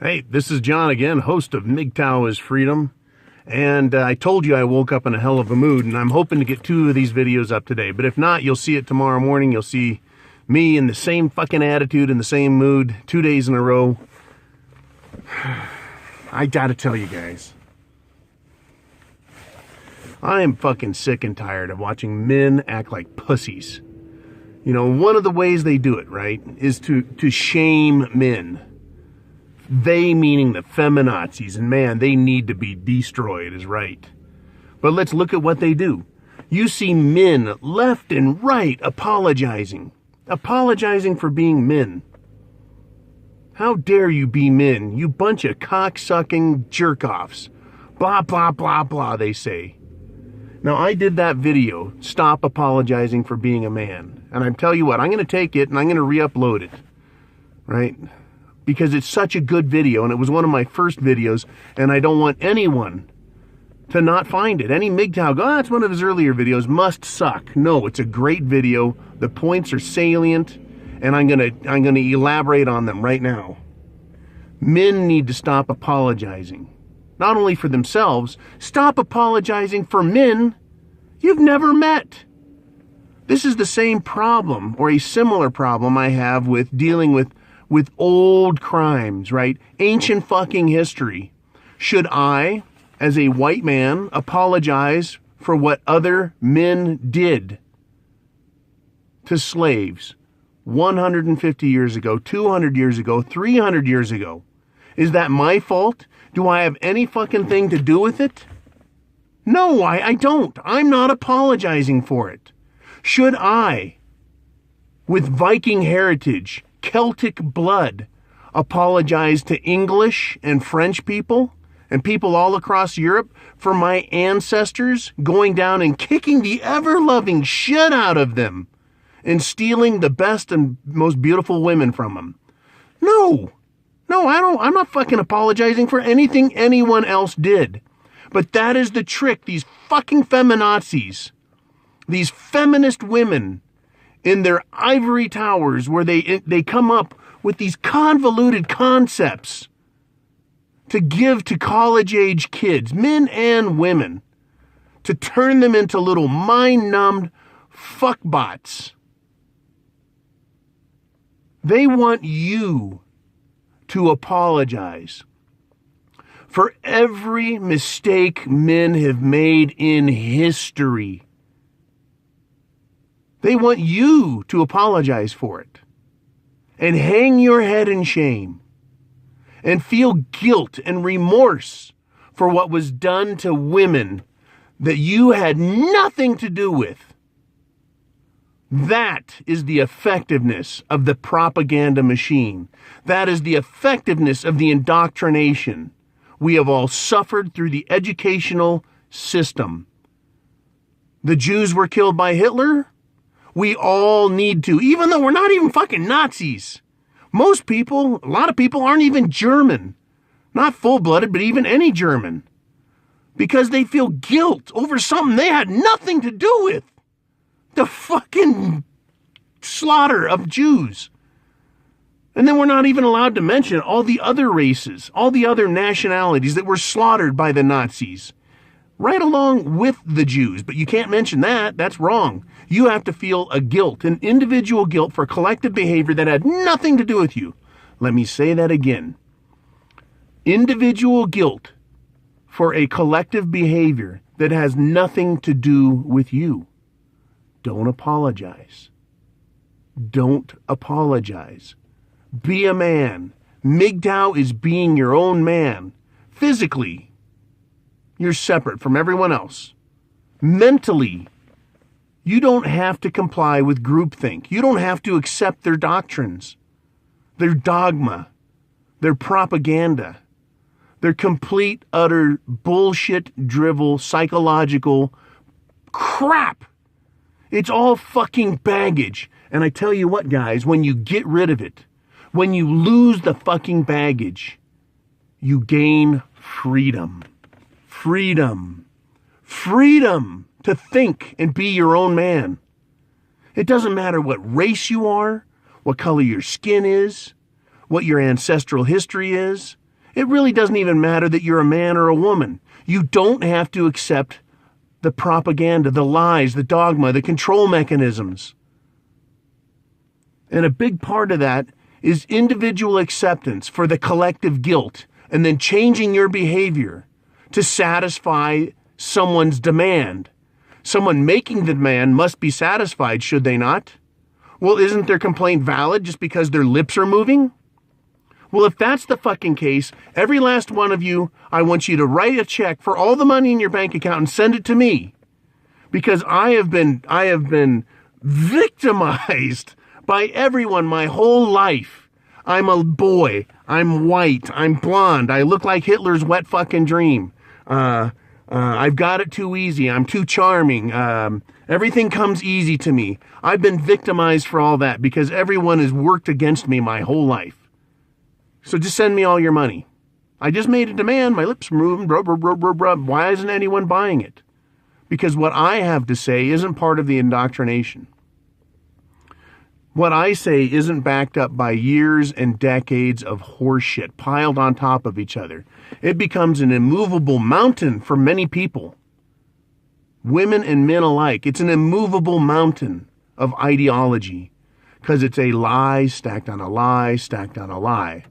Hey, this is John again, host of MGTOW is Freedom. And I told you I woke up in a hell of a mood, and I'm hoping to get 2 of these videos up today. But if not, you'll see it tomorrow morning. You'll see me in the same fucking attitude, in the same mood, 2 days in a row. I gotta tell you guys, I am fucking sick and tired of watching men act like pussies. You know, one of the ways they do it, right, is to shame men. They meaning the feminazis, and man, they need to be destroyed is right. But let's look at what they do. You see men left and right apologizing for being men. How dare you be men, you bunch of cocksucking jerk-offs. Blah, blah, blah, blah, they say. Now, I did that video, Stop Apologizing for Being a Man. And I tell you what, I'm going to take it and I'm going to re-upload it. Right? Because it's such a good video, and it was one of my first videos, and I don't want anyone to not find it. Any MGTOW go, that's one of his earlier videos, must suck. No, it's a great video. The points are salient, and I'm gonna elaborate on them right now. Men need to stop apologizing. Not only for themselves, stop apologizing for men you've never met. This is the same problem, or a similar problem I have with dealing with old crimes, right? Ancient fucking history. Should I, as a white man, apologize for what other men did to slaves 150 years ago, 200 years ago, 300 years ago? Is that my fault? Do I have any fucking thing to do with it? No, I don't. I'm not apologizing for it. Should I, with Viking heritage, Celtic blood, apologize to English and French people and people all across Europe for my ancestors going down and kicking the ever-loving shit out of them and stealing the best and most beautiful women from them? No, I'm not fucking apologizing for anything anyone else did. But that is the trick these fucking feminazis, these feminist women, in their ivory towers, where they come up with these convoluted concepts to give to college-age kids, men and women, to turn them into little mind-numbed fuckbots. They want you to apologize for every mistake men have made in history. They want you to apologize for it and hang your head in shame and feel guilt and remorse for what was done to women that you had nothing to do with. That is the effectiveness of the propaganda machine. That is the effectiveness of the indoctrination we have all suffered through the educational system. The Jews were killed by Hitler. We all need to, even though we're not even fucking Nazis. Most people, a lot of people aren't even German. Not full-blooded, but even any German. Because they feel guilt over something they had nothing to do with. The fucking slaughter of Jews. And then we're not even allowed to mention all the other races, all the other nationalities that were slaughtered by the Nazis. Right along with the Jews, but you can't mention that. That's wrong. You have to feel a guilt, an individual guilt for collective behavior that had nothing to do with you. Let me say that again. Individual guilt for a collective behavior that has nothing to do with you. Don't apologize. Don't apologize. Be a man. MGTOW is being your own man. Physically, you're separate from everyone else. Mentally, you don't have to comply with groupthink. You don't have to accept their doctrines, their dogma, their propaganda, their complete, utter bullshit, drivel, psychological crap. It's all fucking baggage. And I tell you what, guys, when you get rid of it, when you lose the fucking baggage, you gain freedom. Freedom. Freedom to think and be your own man. It doesn't matter what race you are, what color your skin is, what your ancestral history is. It really doesn't even matter that you're a man or a woman. You don't have to accept the propaganda, the lies, the dogma, the control mechanisms. And a big part of that is individual acceptance for the collective guilt, and then changing your behavior to satisfy someone's demand. Someone making the demand must be satisfied, should they not? Well, isn't their complaint valid just because their lips are moving? Well, if that's the fucking case, every last one of you, I want you to write a check for all the money in your bank account and send it to me. Because I have been victimized by everyone my whole life. I'm a boy. I'm white. I'm blonde. I look like Hitler's wet fucking dream. I've got it too easy. I'm too charming. Everything comes easy to me. I've been victimized for all that because everyone has worked against me my whole life. So just send me all your money. I just made a demand. My lips are moving. Why isn't anyone buying it? Because what I have to say isn't part of the indoctrination. What I say isn't backed up by years and decades of horseshit piled on top of each other. It becomes an immovable mountain for many people. Women and men alike. It's an immovable mountain of ideology because it's a lie stacked on a lie stacked on a lie.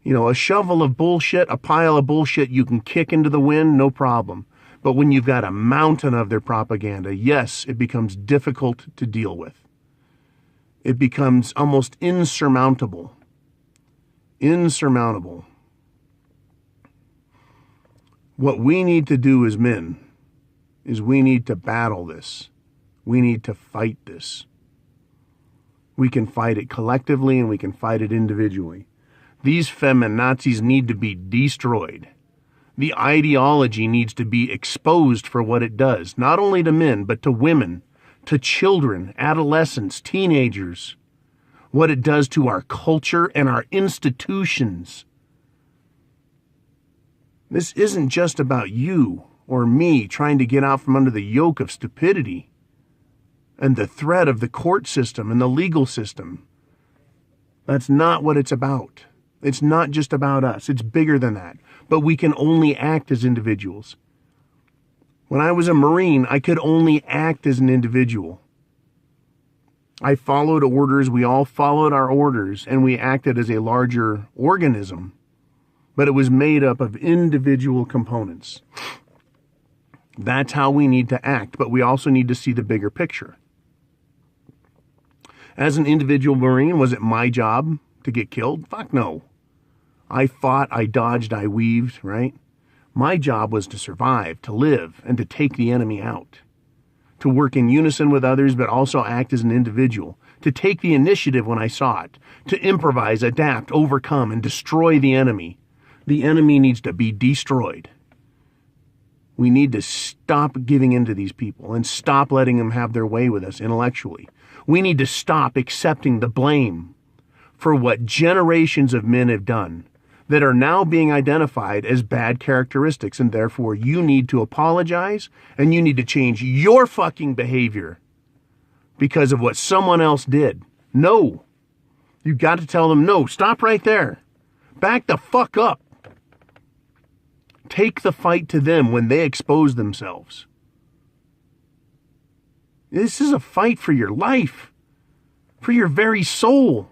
You know, a shovel of bullshit, a pile of bullshit you can kick into the wind, no problem. But when you've got a mountain of their propaganda, yes, it becomes difficult to deal with. It becomes almost insurmountable. Insurmountable. What we need to do as men is we need to battle this. We need to fight this. We can fight it collectively and we can fight it individually. These feminazis need to be destroyed. The ideology needs to be exposed for what it does, not only to men, but to women, to children, adolescents, teenagers, what it does to our culture and our institutions. This isn't just about you or me trying to get out from under the yoke of stupidity and the threat of the court system and the legal system. That's not what it's about. It's not just about us. It's bigger than that. But we can only act as individuals. When I was a Marine, I could only act as an individual. I followed orders. We all followed our orders, and we acted as a larger organism. But it was made up of individual components. That's how we need to act, but we also need to see the bigger picture. As an individual Marine, was it my job to get killed? Fuck no. I fought, I dodged, I weaved, right? My job was to survive, to live, and to take the enemy out. To work in unison with others, but also act as an individual. To take the initiative when I saw it. To improvise, adapt, overcome, and destroy the enemy. The enemy needs to be destroyed. We need to stop giving in to these people and stop letting them have their way with us intellectually. We need to stop accepting the blame for what generations of men have done that are now being identified as bad characteristics, and therefore you need to apologize and you need to change your fucking behavior because of what someone else did. No. You've got to tell them, no, stop right there. Back the fuck up. Take the fight to them when they expose themselves. This is a fight for your life, for your very soul.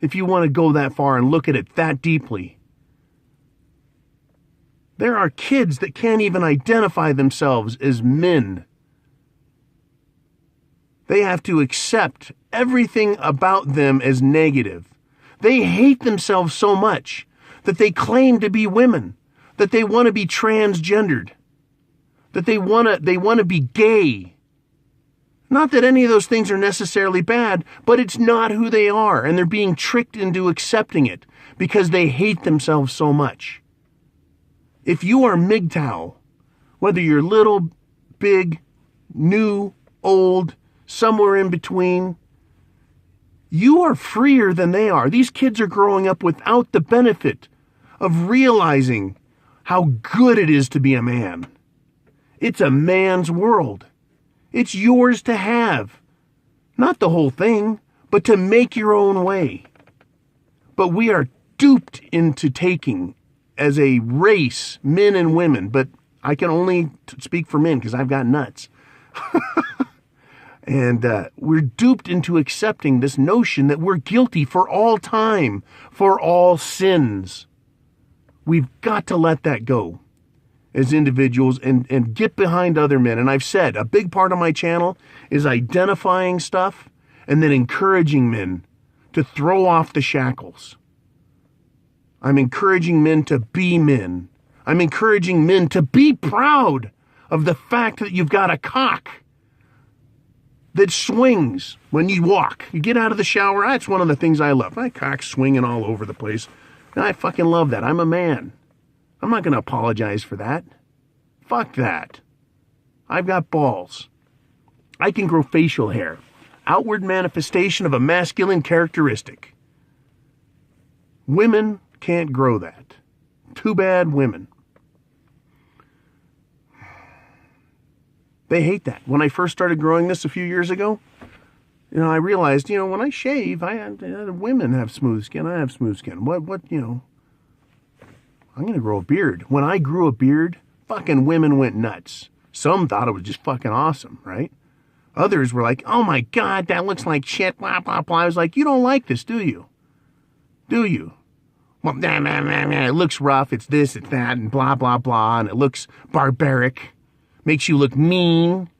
If you want to go that far and look at it that deeply. There are kids that can't even identify themselves as men. They have to accept everything about them as negative. They hate themselves so much that they claim to be women, that they want to be transgendered, that they want to be gay. Not that any of those things are necessarily bad, but it's not who they are, and they're being tricked into accepting it because they hate themselves so much. If you are MGTOW, whether you're little, big, new, old, somewhere in between, you are freer than they are. These kids are growing up without the benefit of realizing how good it is to be a man. It's a man's world. It's yours to have. Not the whole thing, but to make your own way. But we are duped into taking as a race, men and women, but I can only speak for men because I've got nuts. And we're duped into accepting this notion that we're guilty for all time, for all sins. We've got to let that go as individuals and get behind other men. And I've said a big part of my channel is identifying stuff and then encouraging men to throw off the shackles. I'm encouraging men to be men. I'm encouraging men to be proud of the fact that you've got a cock that swings when you walk. You get out of the shower. That's one of the things I love. My cock's swinging all over the place. And I fucking love that. I'm a man. I'm not going to apologize for that. Fuck that. I've got balls. I can grow facial hair. Outward manifestation of a masculine characteristic. Women can't grow that. Too bad, women. They hate that. When I first started growing this a few years ago, I realized, when I shave, women have smooth skin. I have smooth skin. I'm going to grow a beard. When I grew a beard, fucking women went nuts. Some thought it was just fucking awesome, right? Others were like, oh my God, that looks like shit, blah, blah, blah. I was like, you don't like this, do you? Do you? Well, it looks rough, it's this, it's that, and blah, blah, blah, and it looks barbaric. Makes you look mean.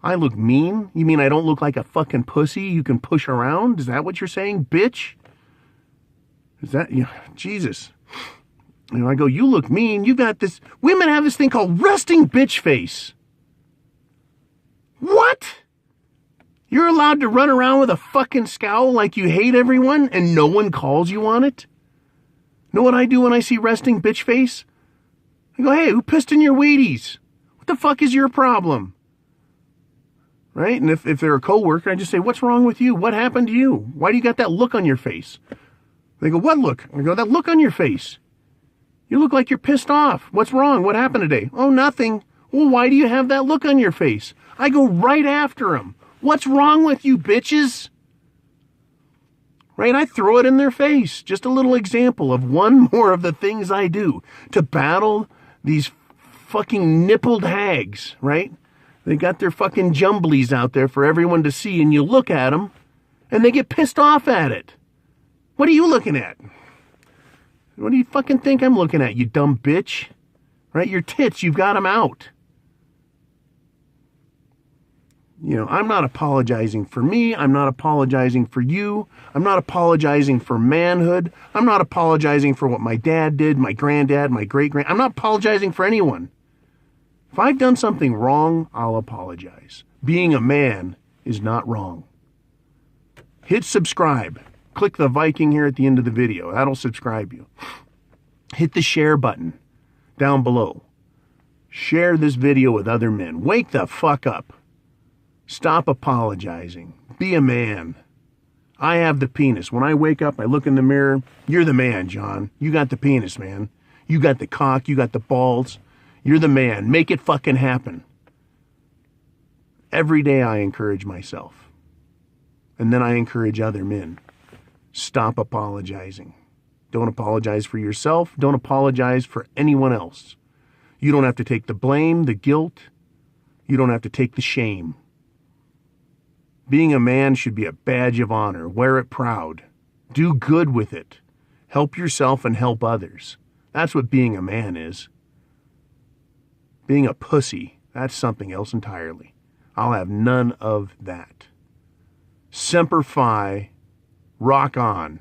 I look mean? You mean I don't look like a fucking pussy you can push around? Is that what you're saying, bitch? Is that, Jesus. I go, you look mean. You got this, women have this thing called resting bitch face. What? You're allowed to run around with a fucking scowl like you hate everyone and no one calls you on it? Know what I do when I see resting bitch face? I go, hey, who pissed in your Wheaties? What the fuck is your problem? Right? And if they're a coworker, I just say, what's wrong with you? What happened to you? Why do you got that look on your face? They go, what look? I go, that look on your face. You look like you're pissed off. What's wrong? What happened today? Oh, nothing. Well, why do you have that look on your face? I go right after them. What's wrong with you, bitches? Right? I throw it in their face. Just a little example of one more of the things I do to battle these fucking nippled hags, right? They got their fucking jumblies out there for everyone to see, and you look at them, and they get pissed off at it. What are you looking at? What do you fucking think I'm looking at, you dumb bitch? Right? Your tits, you've got them out. I'm not apologizing for me. I'm not apologizing for you. I'm not apologizing for manhood. I'm not apologizing for what my dad did, my granddad, my great-grand. I'm not apologizing for anyone. If I've done something wrong, I'll apologize. Being a man is not wrong. Hit subscribe. Click the Viking here at the end of the video. That'll subscribe you. Hit the share button down below. Share this video with other men. Wake the fuck up. Stop apologizing. Be a man. I have the penis. When I wake up, I look in the mirror. You're the man, John. You got the penis, man. You got the cock. You got the balls. You're the man. Make it fucking happen. Every day I encourage myself. And then I encourage other men. Stop apologizing. Don't apologize for yourself. Don't apologize for anyone else. You don't have to take the blame, the guilt. You don't have to take the shame. Being a man should be a badge of honor. Wear it proud. Do good with it. Help yourself and help others. That's what being a man is. Being a pussy, that's something else entirely. I'll have none of that. Semper Fi, rock on.